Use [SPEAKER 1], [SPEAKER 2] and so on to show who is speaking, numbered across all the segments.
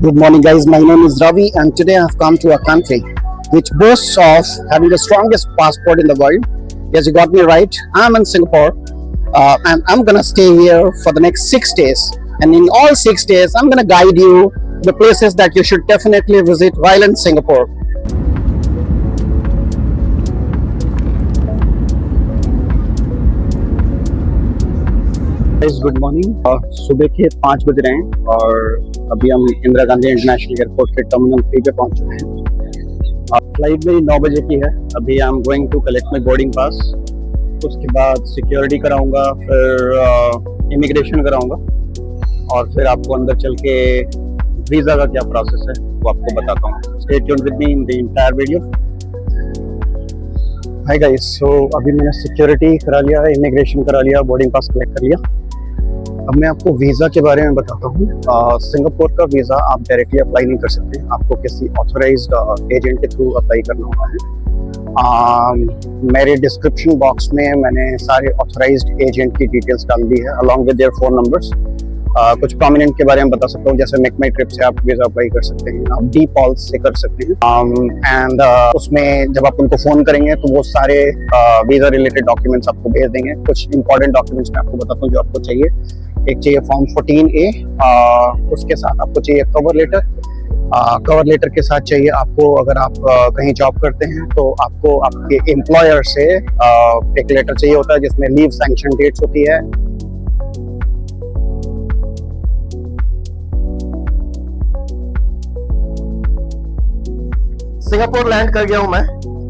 [SPEAKER 1] Good morning, guys. My name is Ravi, and today I've come to a country which boasts of having the strongest passport in the world. Yes, you got me right. I'm in Singapore, and I'm gonna stay here for the next 6 days. And in all 6 days, I'm gonna guide you the places that you should definitely visit while in Singapore. Good morning. सुबह के 5 बज रहे हैं और अभी हम Indira Gandhi international airport के terminal 3 पे पहुंच चुके हैं। फ्लाइट मेरी 9 बजे की है। अभी I am going to collect my boarding pass. उसके बाद सिक्योरिटी कराऊंगा, फिर इमिग्रेशन कराऊंगा और फिर आपको अंदर चल के वीज़ा का क्या प्रोसेस है वो आपको बताता हूँ। Stay tuned with me in the entire video. Hi guys, so अभी मैंने सिक्योरिटी करा लिया, इमिग्रेशन करा लिया, बोर्डिंग पास कलेक्ट कर लिया। अब मैं आपको वीज़ा के बारे में बताता हूँ। सिंगापुर का वीज़ा आप डायरेक्टली अप्लाई नहीं कर सकते, आपको किसी ऑथराइज्ड एजेंट के थ्रू अप्लाई करना होगा है। मेरे डिस्क्रिप्शन बॉक्स में मैंने सारे ऑथराइज्ड एजेंट की डिटेल्स डाल दी है along with their phone numbers. कुछ प्रोमिनेंट के बारे में बता सकता हूँ, जैसे मेक माई ट्रिप से आप वीज़ा अप्लाई कर सकते हैं, आप डी पॉल्स से कर सकते हैं। उसमें जब आप उनको फ़ोन करेंगे तो वो सारे वीज़ा रिलेटेड डॉक्यूमेंट्स आपको भेज देंगे। कुछ इंपॉर्टेंट डॉक्यूमेंट्स मैं आपको बताता हूँ जो आपको चाहिए। एक चाहिए फॉर्म 14A, उसके साथ आपको चाहिए कवर लेटर। कवर लेटर के साथ चाहिए आपको, अगर आप कहीं जॉब करते हैं तो आपको आपके एम्प्लॉयर से एक लेटर चाहिए होता है जिसमें लीव सैंक्शन डेट्स होती है। सिंगापुर लैंड कर गया हूं मैं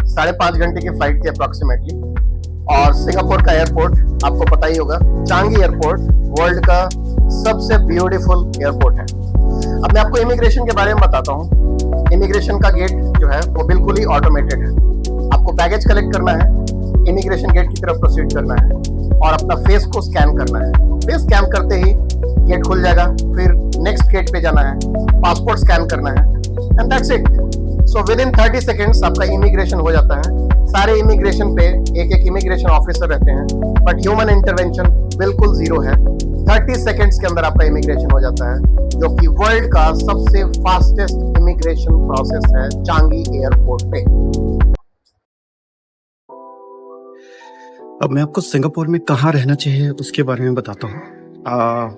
[SPEAKER 1] 5.5 घंटे की फ्लाइट थी अप्रॉक्सीमेटली। और सिंगापुर का एयरपोर्ट आपको पता ही होगा, चांगी एयरपोर्ट वर्ल्ड का सबसे ब्यूटीफुल एयरपोर्ट है। अब मैं आपको इमिग्रेशन के बारे में बताता हूँ। इमिग्रेशन का गेट जो है वो बिल्कुल ही ऑटोमेटेड है। आपको बैगेज कलेक्ट करना है, इमिग्रेशन गेट की तरफ प्रोसीड करना है और अपना फेस को स्कैन करना है। फेस स्कैन करते ही गेट खुल जाएगा, फिर नेक्स्ट गेट पे जाना है, पासपोर्ट स्कैन करना है and that's it. So with in 30 seconds आपका इमिग्रेशन हो जाता है। सारे इमिग्रेशन पे एक इमिग्रेशन ऑफिसर रहते हैं, बट ह्यूमन इंटरवेंशन बिल्कुल जीरो है। 30 सेकेंड्स के अंदर आपका इमिग्रेशन हो जाता है, जो कि वर्ल्ड का सबसे फास्टेस्ट इमिग्रेशन प्रोसेस है चांगी एयरपोर्ट पे।
[SPEAKER 2] अब मैं आपको सिंगापुर में कहाँ रहना चाहिए उसके बारे में बताता हूँ।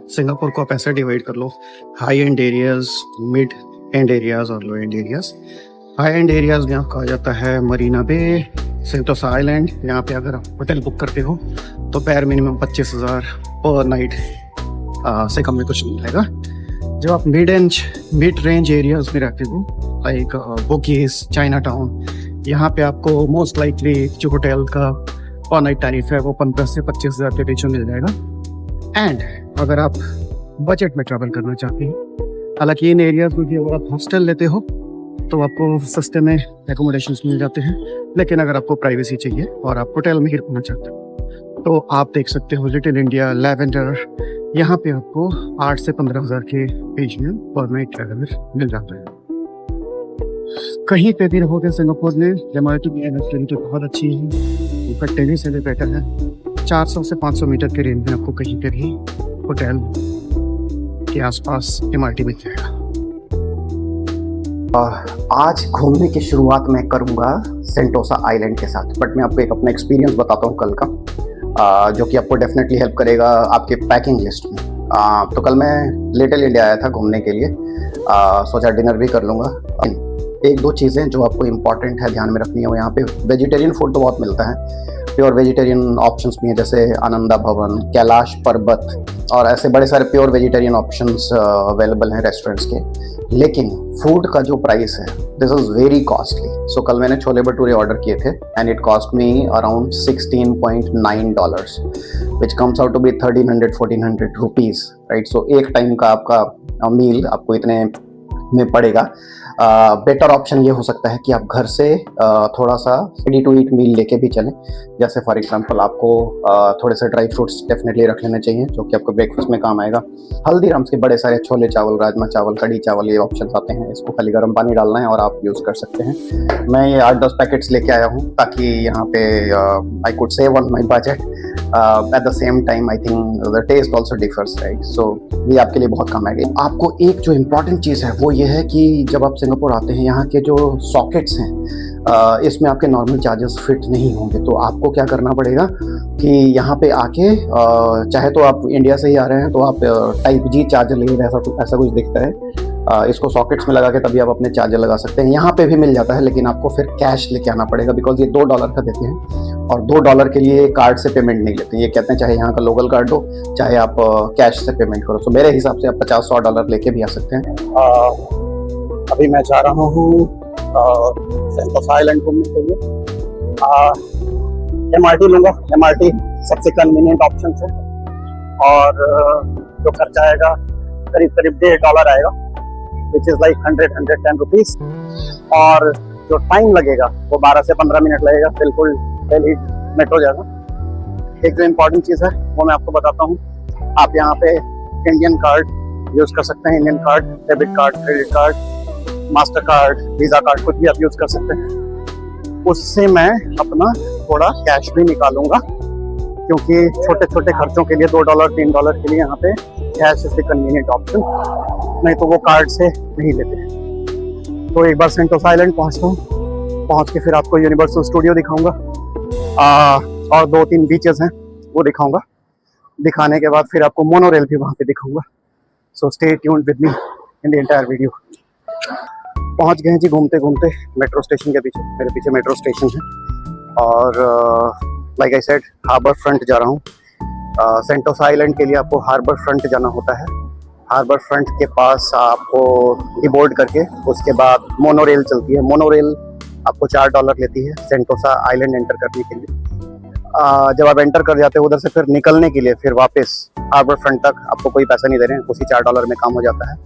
[SPEAKER 2] सिंगापुर को आप ऐसे डिवाइड कर लो, high end areas, mid end areas और low end areas. High end areas में आपका आ जाता है मरीना बे, सेंटोसा आइलैंड। यहाँ पे अगर आप होटल बुक करते हो तो पैर मिनिमम 25,000 पर नाइट से कम में कुछ नहीं मिलेगा। जब आप मिड रेंज एरियाज में रहते हो लाइक बुकीज, चाइना टाउन, यहाँ पे आपको मोस्ट लाइकली जो होटल का पर नाइट टैरिफ है वो 15 से 25,000 के बीच में मिल जाएगा। एंड अगर आप बजट में ट्रैवल करना चाहते हैं, हालांकि इन एरियाज में भी अगर आप हॉस्टल लेते हो तो आपको सस्ते में एकोमोडेशंस मिल जाते हैं, लेकिन अगर आपको प्राइवेसी चाहिए और आप होटल में ही रुकना चाहते हो तो आप देख सकते हो लिटिल इंडिया, लैवेंडर, यहाँ पे आपको 8 से 15,000 के बीच में पर नाइट ट्रैवलर मिल जाता है। कहीं पे भी रहोगे सिंगापुर में, एमआरटी की कनेक्टिविटी बहुत अच्छी है, इनका टेली से भी बेटर है। 400 से 500 मीटर के रेंज में आपको कहीं पे भी होटल के आसपास एमआरटी मिल जाएगा।
[SPEAKER 1] आज घूमने की शुरुआत मैं करूंगा सेंटोसा आइलैंड के साथ, बट मैं आपको एक अपना एक्सपीरियंस बताता हूं कल का, जो कि आपको डेफिनेटली हेल्प करेगा आपके पैकिंग लिस्ट में। तो कल मैं लिटिल इंडिया आया था घूमने के लिए, सोचा डिनर भी कर लूँगा। 1-2 चीज़ें जो आपको इम्पॉर्टेंट है ध्यान में रखनी है, वो यहाँ पे वेजिटेरियन फूड तो बहुत मिलता है, प्योर वेजिटेरियन ऑप्शंस भी हैं जैसे आनंदा भवन, कैलाश पर्वत और ऐसे बड़े सारे प्योर वेजिटेरियन ऑप्शंस अवेलेबल हैं रेस्टोरेंट्स के। लेकिन फूड का जो प्राइस है this is very costly. So कल मैंने छोले भटूरे ऑर्डर किए थे and it cost me around $16.9 which comes out to be 1300-1400 rupees, right. So एक टाइम का आपका मील आपको इतने में पड़ेगा। बेटर ऑप्शन ये हो सकता है कि आप घर से थोड़ा सा रेडी टू ईट मील लेके भी चलें। जैसे फॉर एग्जांपल आपको थोड़े से ड्राई फ्रूट्स डेफिनेटली रख लेने चाहिए जो कि आपको ब्रेकफास्ट में काम आएगा। हल्दीराम्स के बड़े सारे छोले चावल, राजमा चावल, कढ़ी चावल, ये ऑप्शन आते हैं। इसको खाली गर्म पानी डालना है और आप यूज़ कर सकते हैं। मैं ये 8-10 पैकेट्स लेके आया हूँ ताकि यहाँ पे I could save on my budget. At the same time I think the taste also differs, right? So ये आपके लिए बहुत काम आएगी। आपको एक जो इम्पॉर्टेंट चीज़ है वो ये है कि जब आप सिंगापुर आते हैं, यहाँ के जो सॉकेट्स हैं इसमें आपके नॉर्मल चार्जेस फिट नहीं होंगे। तो आपको क्या करना पड़ेगा कि यहाँ पे आके चाहे तो आप इंडिया से ही आ रहे हैं तो आप टाइप जी चार्जर ले, ऐसा कुछ दिखता है, इसको सॉकेट्स में लगा के तभी आप अपने चार्जर लगा सकते हैं। यहाँ पे भी मिल जाता है, लेकिन आपको फिर कैश लेके आना पड़ेगा, बिकॉज ये $2 का देते हैं और $2 के लिए कार्ड से पेमेंट नहीं लेते। ये कहते हैं चाहे यहाँ का लोकल कार्ड हो, चाहे आप कैश से पेमेंट करो। तो मेरे हिसाब से आप $50-100 लेके भी आ सकते हैं। अभी मैं जा रहा हूँ सेंटोसा आइलैंड घूमने के लिए। MRT लूँगा, MRT सबसे कन्वीनियंट ऑप्शन है और जो खर्चा आएगा करीब $1.5 आएगा, विच इज़ लाइक 110 रुपीज़। और जो टाइम लगेगा वो 12 से 15 मिनट लगेगा, बिल्कुल दिल्ली मेट्रो जैसा। एक जो इम्पोर्टेंट चीज़ है वो मैं आपको बताता हूँ। आप यहाँ पे इंडियन कार्ड यूज़ कर सकते हैं, Indian card, debit card, credit card, master card, visa card, कुछ भी आप यूज़ कर सकते हैं। उससे मैं अपना थोड़ा कैश भी निकालूंगा, क्योंकि छोटे छोटे खर्चों के लिए $2-3 के लिए यहाँ पे cash is the convenient option, नहीं तो वो कार्ड से नहीं लेते। तो एक बार सेंटोसा आइलैंड पहुँचता हूँ, पहुँच के फिर आपको यूनिवर्सल स्टूडियो दिखाऊंगा और 2-3 बीचेस हैं वो दिखाऊंगा। दिखाने के बाद फिर आपको मोनोरेल भी वहाँ पे दिखाऊंगा। So stay tuned with me in the entire video. पहुँच गए हैं जी घूमते घूमते मेट्रो स्टेशन के पीछे। मेरे पीछे मेट्रो स्टेशन है और like I said Harbour Front जा रहा हूँ। सेंटोसा आइलैंड के लिए आपको हार्बर फ्रंट जाना होता है। हार्बर फ्रंट के पास आपको डिबोर्ड करके उसके बाद मोनोरेल चलती है। मोनोरेल आपको $4 लेती है सेंटोसा आइलैंड एंटर करने के लिए। जब आप एंटर कर जाते हो उधर से फिर निकलने के लिए फिर वापस हार्बर फ्रंट तक आपको कोई पैसा नहीं दे रहे हैं, उसी $4 में काम हो जाता है।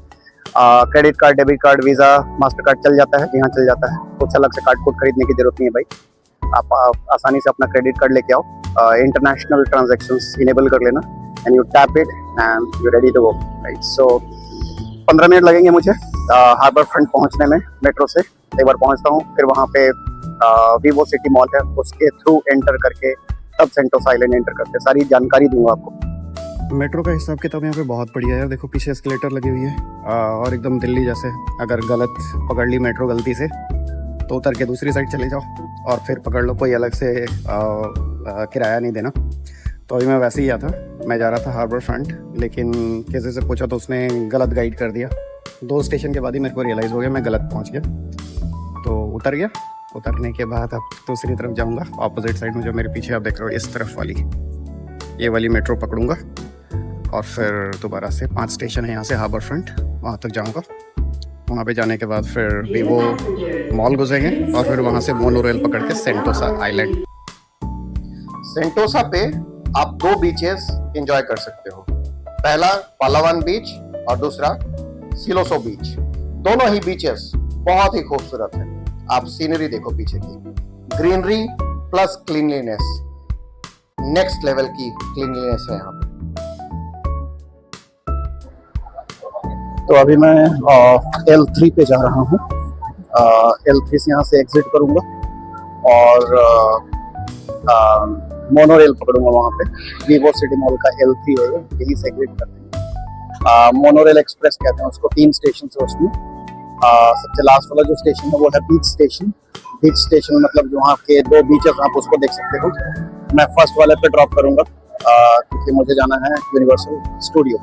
[SPEAKER 1] Credit card, debit card, visa, master card चल जाता है, जी हाँ चल जाता है। कुछ अलग से कार्ड कोड खरीदने की जरूरत नहीं है भाई। आप आसानी से अपना क्रेडिट कार्ड लेके आओ, इंटरनेशनल ट्रांजैक्शंस इनेबल कर लेना and you tap it and you ready to go, right? So 15 minute लगेंगे मुझे हार्बर फ्रंट पहुंचने में मेट्रो से। एक बार पहुंचता हूं, फिर वहां पे वीवो सिटी मॉल है, उसके थ्रू एंटर करके तब सेंटोसा आइलैंड एंटर करके सारी जानकारी दूंगा आपको।
[SPEAKER 2] मेट्रो का हिसाब किताब यहाँ पे बहुत बढ़िया है। देखो पीछे एस्केलेटर लगी हुई है और एकदम दिल्ली जैसे। अगर गलत पकड़ ली मेट्रो गलती से तो उतर के दूसरी साइड चले जाओ और फिर पकड़ लो, कोई अलग से किराया नहीं देना। तो अभी मैं वैसे ही गया था, मैं जा रहा था हार्बर फ्रंट, लेकिन किसी से पूछा तो उसने गलत गाइड कर दिया। 2 स्टेशन के बाद ही मेरे को रियलाइज़ हो गया मैं गलत पहुँच गया, तो उतर गया। उतरने के बाद अब दूसरी तरफ जाऊँगा, अपोजिट साइड में जो मेरे पीछे आप देख रहे हो इस तरफ वाली, ये वाली मेट्रो पकड़ूँगा और फिर दोबारा से 5 स्टेशन है यहाँ से हार्बर फ्रंट, वहाँ तक जाऊँगा। वहाँ पे जाने के बाद फिर वीवो मॉल गुजरेंगे और फिर वहाँ से मोनोरेल पकड़ के सेंटोसा आइलैंड।
[SPEAKER 1] सेंटोसा पे आप 2 बीचेस एंजॉय कर सकते हो। पहला पालावान बीच और दूसरा सिलोसो बीच। दोनों ही बीचेस बहुत ही खूबसूरत है। आप सीनरी देखो पीछे की, greenery plus cleanliness, next level की क्लीनलीनेस है यहाँ पे। तो अभी मैं L3 पे जा रहा हूँ। L3 से यहाँ से एग्जिट करूँगा और मोनोरेल पकड़ूंगा। वहाँ पे वीवो सिटी मॉल का L3 है, यहीं से एग्जिट करते हैं। मोनोरेल एक्सप्रेस कहते हैं उसको। 3 स्टेशन है उसमें। सबसे लास्ट वाला जो स्टेशन है वो है बीच स्टेशन। बीच स्टेशन मतलब वहाँ के 2 बीचेस आप उसको देख सकते हो। मैं फर्स्ट वाले पे ड्रॉप करूँगा क्योंकि मुझे जाना है यूनिवर्सल स्टूडियो।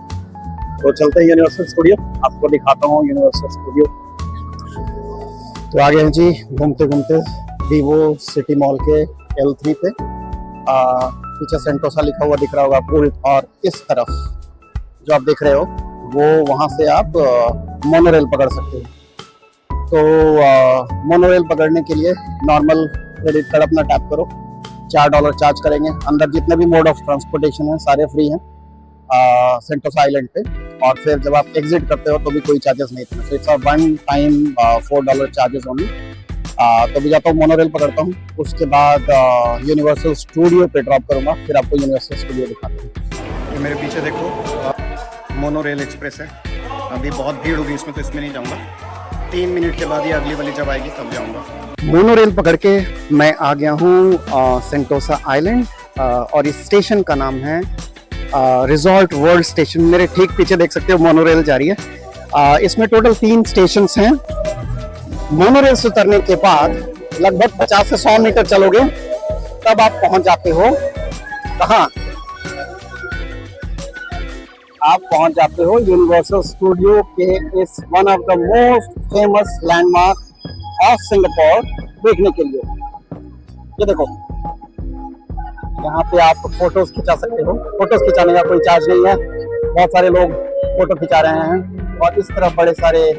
[SPEAKER 1] तो चलते हैं यूनिवर्सल स्टूडियो, आपको दिखाता हूँ यूनिवर्सल स्टूडियो। तो आ गए हैं जी घूमते घूमते वीवो सिटी मॉल के L3 पे। पीछे सेंटोसा लिखा हुआ दिख रहा होगा पुल, और इस तरफ जो आप देख रहे हो वो वहाँ से आप मोनोरेल पकड़ सकते हो। तो मोनोरेल पकड़ने के लिए नॉर्मल क्रेडिट कार्ड अपना टैप करो, $4 चार्ज करेंगे। अंदर जितने भी मोड ऑफ ट्रांसपोर्टेशन है सारे फ्री हैं सेंटोसा आइलैंड पे। और फिर जब आप एग्जिट करते हो तो भी कोई चार्जेस नहीं थे। It's one time $4 charges only. तो भी जाता हूँ मोनोरेल पकड़ता हूँ, उसके बाद यूनिवर्सल स्टूडियो पे ड्रॉप करूँगा, फिर आपको यूनिवर्सल स्टूडियो दिखाता हूँ।
[SPEAKER 2] ये मेरे पीछे देखो मोनोरेल एक्सप्रेस है। अभी बहुत भीड़ होगी इसमें, तो इसमें नहीं जाऊँगा। 3 मिनट के बाद ही अगली वाली जब आएगी तब जाऊँगा।
[SPEAKER 1] मोनोरेल पकड़ के मैं आ गया हूँ सेंटोसा आइलैंड और इस स्टेशन का नाम है रिजॉर्ट वर्ल्ड स्टेशन। मेरे ठीक पीछे देख सकते हो मोनोरेल जा रही है। इसमें टोटल 3 स्टेशन हैं। मोनोरेल से उतरने के बाद लगभग 50 से 100 मीटर चलोगे तब आप पहुंच जाते हो कहाँ? आप पहुंच जाते हो यूनिवर्सल स्टूडियो के इस one of the most famous landmark of Singapore देखने के लिए। ये देखो, यहाँ पे आप फोटोज खिंचा सकते हो। फोटोज खिंचाने का कोई चार्ज नहीं है। बहुत सारे लोग फोटो खिंचा रहे हैं और इस तरफ बड़े सारे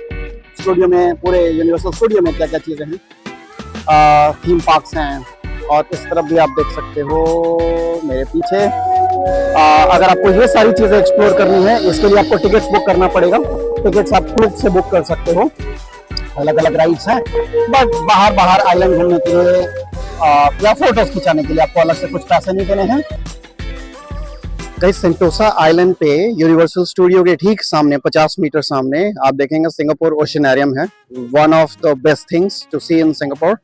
[SPEAKER 1] स्टूडियो में, पूरे यूनिवर्सल स्टूडियो में क्या क्या चीज़ें हैं, थीम पार्क्स हैं। और इस तरफ भी आप देख सकते हो मेरे पीछे। अगर आपको ये सारी चीज़ें एक्सप्लोर करनी है, इसके लिए आपको टिकट्स बुक करना पड़ेगा। टिकट्स आप खुद से बुक कर सकते हो। अलग अलग राइड्स हैं, बट बाहर आइलैंड घूमने के लिए या फोटोज खिंचाने के लिए आपको अलग से कुछ पैसे नहीं देने हैं। गाइस, सेंटोसा आइलैंड पे यूनिवर्सल स्टूडियो के ठीक सामने 50 मीटर सामने आप देखेंगे सिंगापुर ओशियनेरियम है। One of the best things to see in Singapore.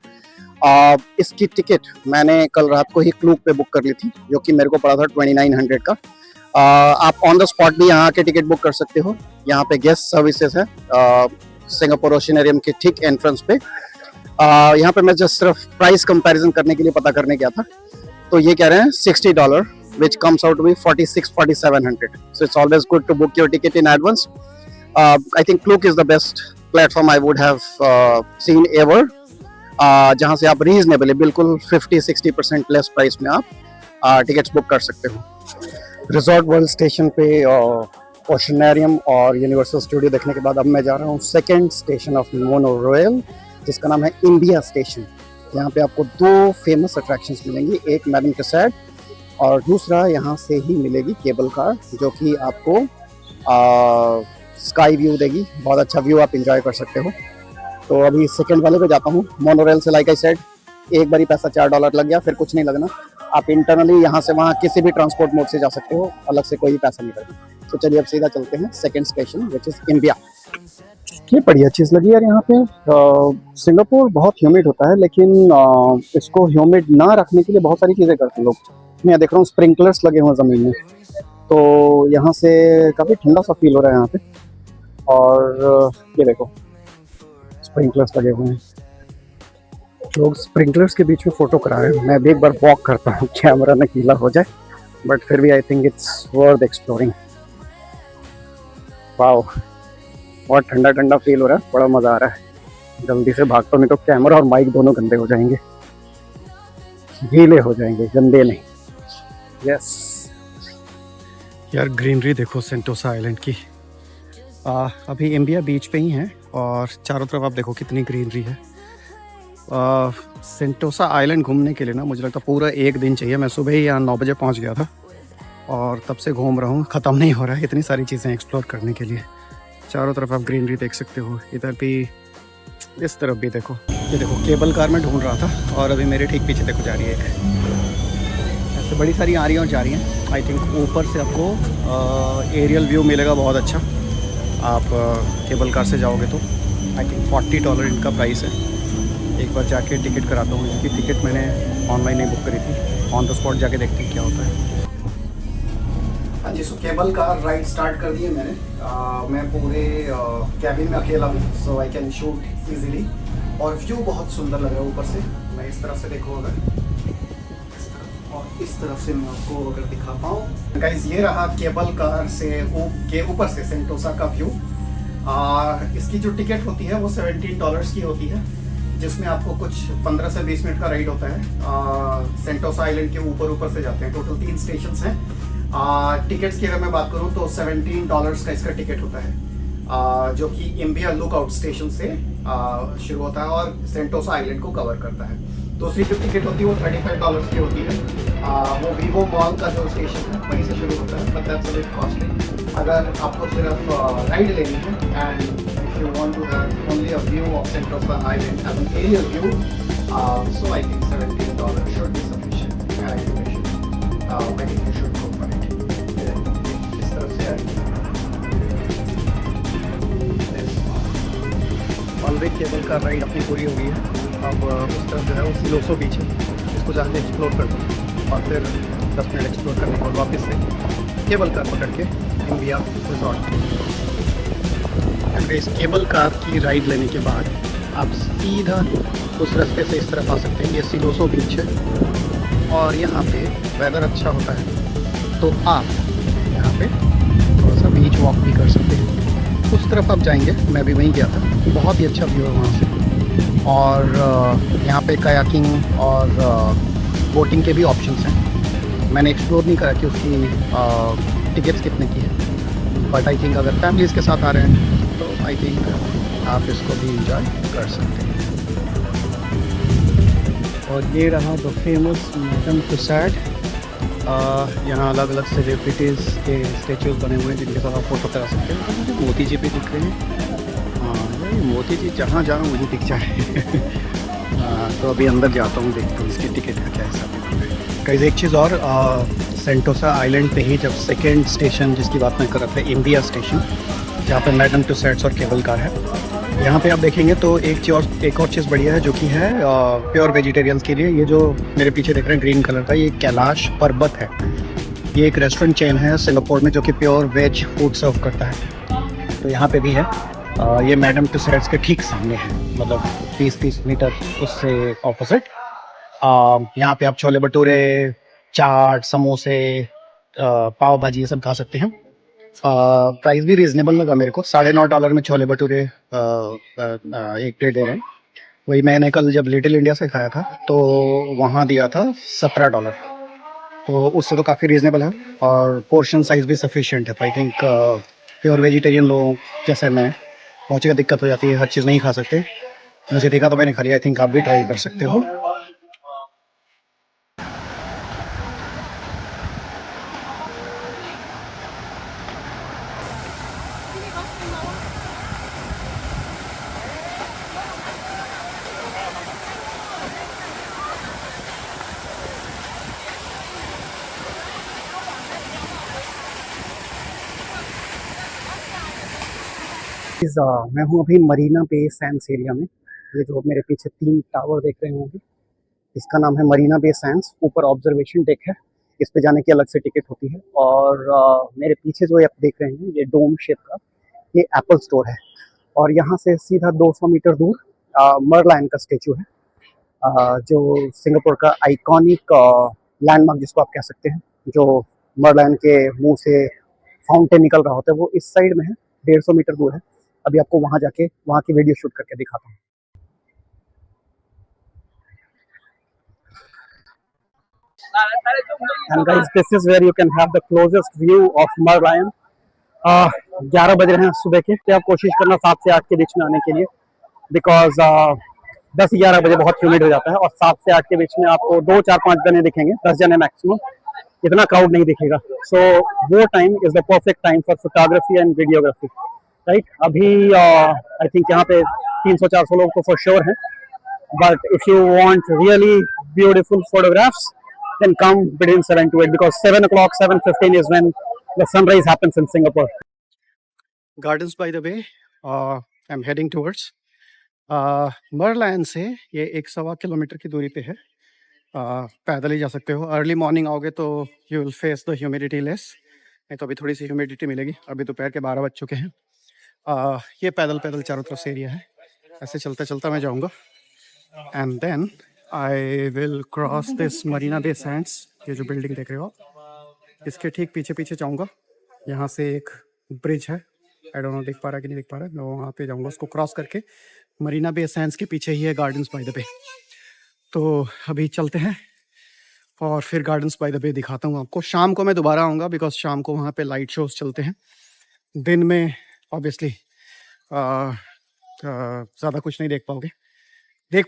[SPEAKER 1] इसकी टिकट मैंने कल रात को ही क्लूक पे बुक कर ली थी, जो कि मेरे को पड़ा था 2900 का। आप ऑन द स्पॉट भी यहाँ के टिकट बुक कर सकते हो। यहाँ पे गेस्ट सर्विसेज है सिंगापुर ओशियनेरियम के ठीक एंट्रेंस पे। यहाँ पे मैं जस्ट सिर्फ प्राइस कंपैरिजन करने के लिए पता करने गया था, तो ये कह रहे हैं $60, which comes out to be 46-4700. So it's always good to book your ticket in advance. I think Klook is the best platform I would have seen ever. जहाँ से आप रीजनेबली बिल्कुल 50-60% लेस प्राइस में आप टिकट्स बुक कर सकते हो। Resort world station पे ओशियनेरियम और यूनिवर्सल स्टूडियो देखने के बाद अब मैं जा रहा हूँ सेकेंड स्टेशन ऑफ मोनोरेल, जिसका नाम है इंडिया स्टेशन। यहाँ पे आपको 2 फेमस अट्रैक्शंस मिलेंगी, एक मैडम तुसाद और दूसरा यहाँ से ही मिलेगी केबल कार, जो कि आपको स्काई व्यू देगी। बहुत अच्छा व्यू आप इंजॉय कर सकते हो। तो अभी सेकंड वाले पे जाता हूँ। मोनोरेल से लाइक आई सेड एक बारी पैसा $4 लग गया, फिर कुछ नहीं लगना। आप इंटरनली यहाँ से वहाँ किसी भी ट्रांसपोर्ट मोड से जा सकते हो, अलग से कोई पैसा नहीं लगेगा। तो चलिए अब सीधा चलते हैं second station, which is India. ये बढ़िया चीज़ लगी यार यहाँ पे। सिंगापुर बहुत ह्यूमिड होता है, लेकिन इसको ह्यूमिड ना रखने के लिए बहुत सारी चीज़ें करते हैं लोग। मैं देख रहा हूँ स्प्रिंकलर्स लगे हुए हैं ज़मीन में, तो यहाँ से काफ़ी ठंडा सा फील हो रहा है यहाँ पे। और ये देखो स्प्रिंकलर्स लगे हुए हैं, लोग स्प्रिंकलर्स के बीच में फ़ोटो करा रहे हैं। मैं भी एक बार वॉक करता हूँ, कैमरा न गीला हो जाए, बट फिर भी I think it's worth exploring. Wow, बहुत ठंडा ठंडा फील हो रहा है, बड़ा मज़ा आ रहा है। जल्दी से भागता हूँ, नहीं तो कैमरा और माइक दोनों गंदे हो जाएंगे, गीले हो जाएंगे, गंदे नहीं। यस
[SPEAKER 2] यार, ग्रीनरी देखो सेंटोसा आइलैंड की। अभी इंडिया बीच पे ही हैं और चारों तरफ आप देखो कितनी ग्रीनरी है। सेंटोसा आइलैंड घूमने के लिए ना मुझे लगता है पूरा एक दिन चाहिए। मैं सुबह ही यहाँ 9 बजे पहुँच गया था और तब से घूम रहा हूँ, ख़त्म नहीं हो रहा है, इतनी सारी चीज़ें एक्सप्लोर करने के लिए। चारों तरफ आप ग्रीनरी देख सकते हो, इधर भी, इस तरफ भी देखो। ये देखो केबल कार में ढूंढ रहा था और अभी मेरे ठीक पीछे देखो जा रही है। ऐसे बड़ी सारी आ रही हैं और जा रही हैं। आई थिंक ऊपर से आपको एरियल व्यू मिलेगा बहुत अच्छा। आप केबल कार से जाओगे तो आई थिंक $40 इनका प्राइस है। एक बार जाके टिकट कराता हूँ, इसकी टिकट मैंने ऑनलाइन ही बुक करी थी। ऑन द स्पॉट जाके देखते हैं क्या होता है। हाँ जी, सो केबल कार राइड स्टार्ट कर दी है मैंने। मैं पूरे कैबिन में अकेला हूँ, सो आई कैन शूट इजीली। और व्यू बहुत सुंदर लग रहा है ऊपर से। मैं इस तरफ से देखो अगर, और इस तरफ से मैं आपको अगर दिखा पाऊँ गाइस, ये रहा केबल कार से के ऊपर से सेंटोसा का व्यू। इसकी जो टिकट होती है वो $17 की होती है, जिसमें आपको कुछ 15 से 20 मिनट का राइड होता है। सेंटोसा आइलैंड के ऊपर से जाते हैं। टोटल 3 स्टेशंस हैं। टिकट्स की अगर मैं बात करूँ तो $17 का इसका टिकट होता है, जो कि इंडिया लुकआउट स्टेशन से शुरू होता है और सेंटोसा आइलैंड को कवर करता है। दूसरी जो टिकट होती है वो $35 की होती है। वो वीवो मॉल का जो स्टेशन है वहीं से शुरू होता है, but that's a bit costly. अगर आपको सिर्फ राइड लेनी है and if you want to have only a view of Sentosa island as an aerial view, so I think $17 should be sufficient and I think you should go for it. इस तरह से ऑलवे cable का ride अपनी पूरी हो गई है। अब उस तरफ जो है वो सिलोसो बीच है, इसको जाके एक्सप्लोर करते हैं और फिर 10 मिनट एक्सप्लोर करने के बाद वापस से केबल कार पकड़ के इम्बिया रिजॉर्ट। इस केबल कार की राइड लेने के बाद आप सीधा उस रास्ते से इस तरफ आ सकते हैं। ये सिलोसो बीच है और यहाँ पे वेदर अच्छा होता है तो आप यहाँ पे थोड़ा सा बीच वॉक भी कर सकते हैं। उस तरफ आप जाएंगे, मैं भी वहीं गया था, बहुत ही अच्छा व्यू है वहाँ से। और यहाँ पे कायाकिंग और बोटिंग के भी ऑप्शंस हैं। मैंने एक्सप्लोर नहीं करा कि उसकी टिकट्स कितने की है, बट आई थिंक अगर फैमिलीज़ के साथ आ रहे हैं तो आई थिंक आप इसको भी इंजॉय कर सकते हैं। और ये रहा द फेमस मैडम तुसाड। यहाँ अलग अलग सेलिब्रिटीज़ के स्टेचूज बने हुए हैं जिनके साथ आप फोटो करा सकते हैं। तो मुझे मोदी जी पे दिख रहे हैं। हाँ, ये मोदी जी जहाँ जाऊँ वहीं दिख जाए। तो अभी अंदर जाता हूँ, देखता हूँ इसकी टिकट का क्या हिसाब है। कई एक चीज़ और, सेंटोसा आइलैंड पे ही जब सेकेंड स्टेशन जिसकी बात मैं कर रहा था, इम्बिया स्टेशन, जहाँ पे मैडम तुसाड्स और केबल कार है, यहाँ पे आप देखेंगे तो एक और चीज़ बढ़िया है जो कि है प्योर वेजिटेरियंस के लिए। ये जो मेरे पीछे देख रहे हैं ग्रीन कलर का, ये कैलाश पर्वत है। ये एक रेस्टोरेंट चेन है सिंगापुर में जो कि प्योर वेज फूड सर्व करता है। तो यहाँ पे भी है। ये मैडम तुसाड्स के ठीक सामने है, मतलब 30 मीटर उससे ऑपोजिट। यहाँ पे आप छोले भटूरे, चाट, समोसे, पाव भाजी ये सब खा सकते हैं। प्राइस भी रीज़नेबल लगा मेरे को। $9.5 में छोले भटूरे एक प्लेट दे रहे हैं। वही मैंने कल जब लिटिल इंडिया से खाया था तो वहाँ दिया था $17। तो उससे तो काफ़ी रीज़नेबल है और पोर्शन साइज़ भी सफिशिएंट है। आई थिंक प्योर वेजिटेरियन लोग जैसे मैं, बहुत जगह दिक्कत हो जाती है, हर चीज़ नहीं खा सकते। मुझे देखा तो मैंने खा लिया। आई थिंक आप भी ट्राई कर सकते हो। मैं हूँ अभी मरीना बे सैंड्स एरिया में। ये जो मेरे पीछे 3 टावर देख रहे होंगे, इसका नाम है मरीना बे सैंड्स। ऊपर ऑब्जर्वेशन डेक है, इस पे जाने की अलग से टिकट होती है। और मेरे पीछे जो आप देख रहे हैं ये डोम शेप का, ये एप्पल स्टोर है। और यहाँ से सीधा 200 मीटर दूर मरलायन का स्टेचू है, जो सिंगापुर का आइकॉनिक लैंडमार्क जिसको आप कह सकते हैं। जो मरलायन के मुंह से फाउंटेन निकल रहा होता है वो इस साइड में है, 150 मीटर दूर है। अभी आपको वहाँ जाके वहाँ की वीडियो शूट करके दिखाता हूँ। And guys, this is where you can have the closest view of Merlion. 11 बज रहे हैं सुबह के। तो आप कोशिश करना 7 से 8 के बीच में आने के लिए, बिकॉज 10-11 बजे बहुत ह्यूमिड हो जाता है। और 7 से 8 के बीच में आपको 2, 4, 5 जने दिखेंगे, 10 जने मैक्सिमम, इतना क्राउड नहीं दिखेगा। सो वो time is the perfect time for photography and videography, right. अभी आई थिंक यहाँ पे 300-400 लोग तो फॉर श्योर हैं, but if you want really beautiful photographs then come between 7 to 8, because 7 o'clock, 7:15 is when the sunrise happens in Singapore. Gardens by the Bay, I'm heading towards Merlion से ये 1.25 kilometre की दूरी पे है। पैदल ही जा सकते हो। अर्ली मॉर्निंग आओगे तो you will face the humidity less, नहीं तो अभी थोड़ी सी ह्यूमिडिटी मिलेगी। अभी दोपहर के 12 बज चुके हैं। ये पैदल चारों तरफ से एरिया है। ऐसे चलता चलता मैं जाऊँगा and then I will cross this Marina Bay Sands. ये जो बिल्डिंग देख रहे हो इसके ठीक पीछे पीछे जाऊँगा। यहाँ से एक ब्रिज है, आई डोंट नो दिख पा रहा है कि नहीं दिख पा रहा है। मैं वहाँ पे जाऊँगा, उसको क्रॉस करके मरीना बे सैंड्स के पीछे ही है गार्डन्स बाय द बे। तो अभी चलते हैं और फिर गार्डन्स बाय द बे दिखाता हूँ आपको। शाम को मैं दोबारा आऊँगा, बिकॉज शाम को वहाँ पे लाइट शोज चलते हैं। दिन में ऑब्वियसली ज़्यादा कुछ नहीं देख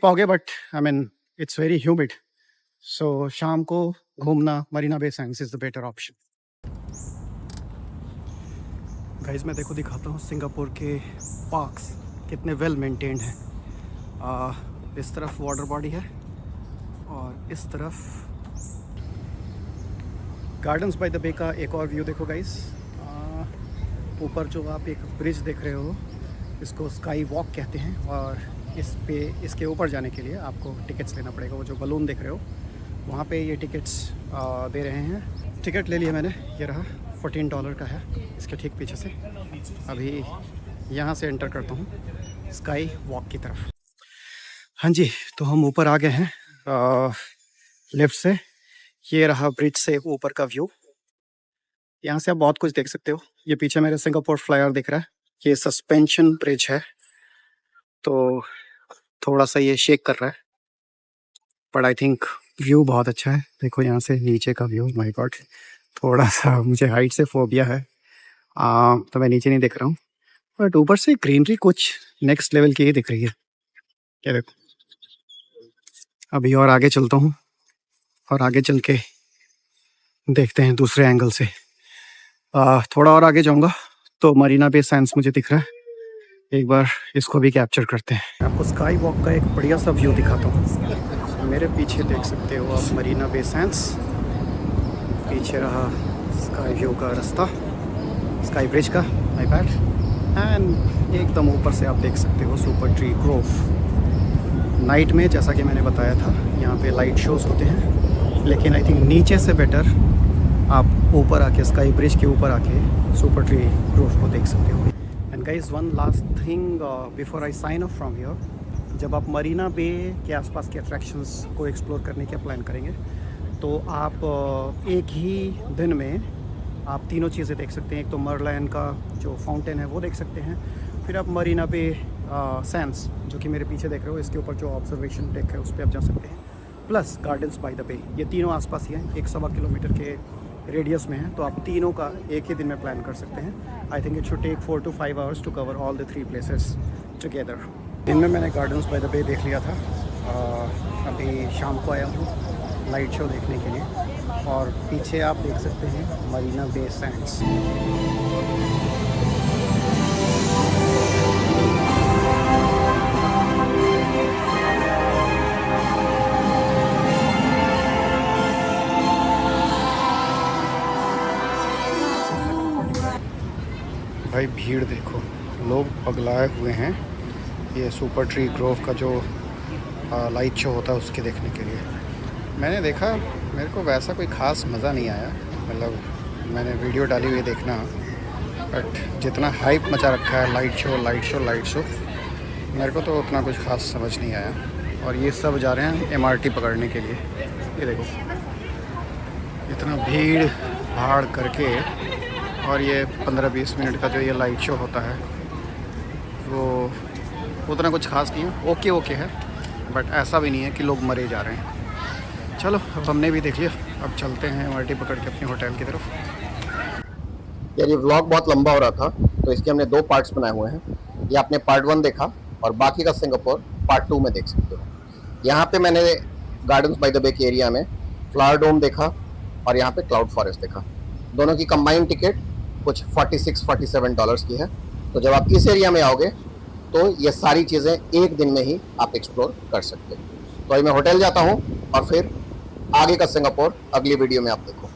[SPEAKER 2] पाओगे, but I mean it's very humid. So शाम को घूमना Marina Bay Sands is the better option. Guys मैं देखो दिखाता हूँ सिंगापुर के पार्क्स कितने वेल मेंटेन्ड हैं। इस तरफ वाटर बॉडी है और इस तरफ गार्डन्स बाय द बे का एक और व्यू देखो गाइस। ऊपर जो आप एक ब्रिज देख रहे हो इसको स्काई वॉक कहते हैं, और इसके ऊपर जाने के लिए आपको टिकट्स लेना पड़ेगा। वो जो बलून देख रहे हो वहाँ पे ये टिकट्स दे रहे हैं। टिकट ले लिया मैंने, ये रहा $14 का है, इसके ठीक पीछे से। अभी यहाँ से एंटर करता हूँ स्काई वॉक की तरफ। हाँ जी, तो हम ऊपर आ गए हैं लिफ्ट से। ये रहा ब्रिज से ऊपर का व्यू। यहाँ से आप बहुत कुछ देख सकते हो। ये पीछे मेरे सिंगापुर फ्लायर दिख रहा है, ये सस्पेंशन ब्रिज है, तो थोड़ा सा ये शेक कर रहा है, बट आई थिंक व्यू बहुत अच्छा है। देखो यहाँ से नीचे का व्यू, माय गॉड, थोड़ा सा मुझे हाइट से फोबिया है, तो मैं नीचे नहीं देख रहा हूँ, बट ऊपर से ग्रीनरी कुछ नेक्स्ट लेवल की ही दिख रही है। ये देखो, अभी और आगे चलता हूँ और आगे चल के देखते हैं दूसरे एंगल से। थोड़ा और आगे जाऊँगा तो मरीना बे सैंड्स मुझे दिख रहा है, एक बार इसको भी कैप्चर करते हैं। आपको स्काई वॉक का एक बढ़िया सा व्यू दिखाता हूँ। मेरे पीछे देख सकते हो आप मरीना बे सैंड्स, पीछे रहा स्काई व्यू का रास्ता, स्काई ब्रिज का, माय बैड, एंड एकदम ऊपर से आप देख सकते हो सुपर ट्री ग्रोव। नाइट में जैसा कि मैंने बताया था यहाँ पे लाइट शोज़ होते हैं, लेकिन आई थिंक नीचे से बेटर आप ऊपर आके स्काई ब्रिज के ऊपर आके सुपर ट्री ग्रोव को देख सकते हो। And guys, one last thing before I sign off from here, जब आप मरीना बे के आसपास के अट्रैक्शंस को एक्सप्लोर करने का प्लान करेंगे तो आप एक ही दिन में आप तीनों चीज़ें देख सकते हैं। एक तो मरलायन का जो फाउंटेन है वो देख सकते हैं, फिर आप मरीना बे सैंड्स जो कि मेरे पीछे देख रहे हो, इसके ऊपर जो ऑब्जर्वेशन डेक है उस पर आप जा सकते हैं, प्लस गार्डन्स बाय द बे। ये तीनों आसपास ही हैं, 1.25 किलोमीटर के रेडियस में है, तो आप तीनों का एक ही दिन में प्लान कर सकते हैं। I think it should take 4 to 5 hours to cover all the 3 places together. दिन में मैंने गार्डन्स बाय द बे देख लिया था, अभी शाम को आया हूँ लाइट शो देखने के लिए, और पीछे आप देख सकते हैं मरीना बे सैंड्स। भाई भीड़ देखो, लोग पगलाए हुए हैं ये सुपर ट्री ग्रोव का जो लाइट शो होता है उसके देखने के लिए। मैंने देखा, मेरे को वैसा कोई ख़ास मज़ा नहीं आया, मतलब मैंने वीडियो डाली हुई देखना, बट जितना हाइप मचा रखा है light show light show light show, मेरे को तो उतना कुछ ख़ास समझ नहीं आया। और ये सब जा रहे हैं MRT पकड़ने के लिए। ये देखो इतना भीड़ भाड़ करके, और ये 15-20 मिनट का जो ये लाइट शो होता है वो उतना कुछ खास नहीं है, ओके है, बट ऐसा भी नहीं है कि लोग मरे जा रहे हैं। चलो, अब हमने भी देख लिया, अब चलते हैं MRT पकड़ के अपने होटल की तरफ।
[SPEAKER 1] यार ये व्लॉग बहुत लंबा हो रहा था, तो इसके हमने 2 पार्ट्स बनाए हुए हैं। ये आपने पार्ट 1 देखा, और बाकी का सिंगापुर पार्ट 2 में देख सकते हो। यहाँ पे मैंने गार्डन्स बाय द बे के एरिया में फ्लावर डोम देखा, और यहाँ पे क्लाउड फॉरेस्ट देखा। दोनों की कंबाइंड टिकट कुछ $46-47 की है। तो जब आप इस एरिया में आओगे तो ये सारी चीज़ें एक दिन में ही आप एक्सप्लोर कर सकते हो। तो अभी मैं होटल जाता हूँ, और फिर आगे का सिंगापुर अगली वीडियो में आप देखो।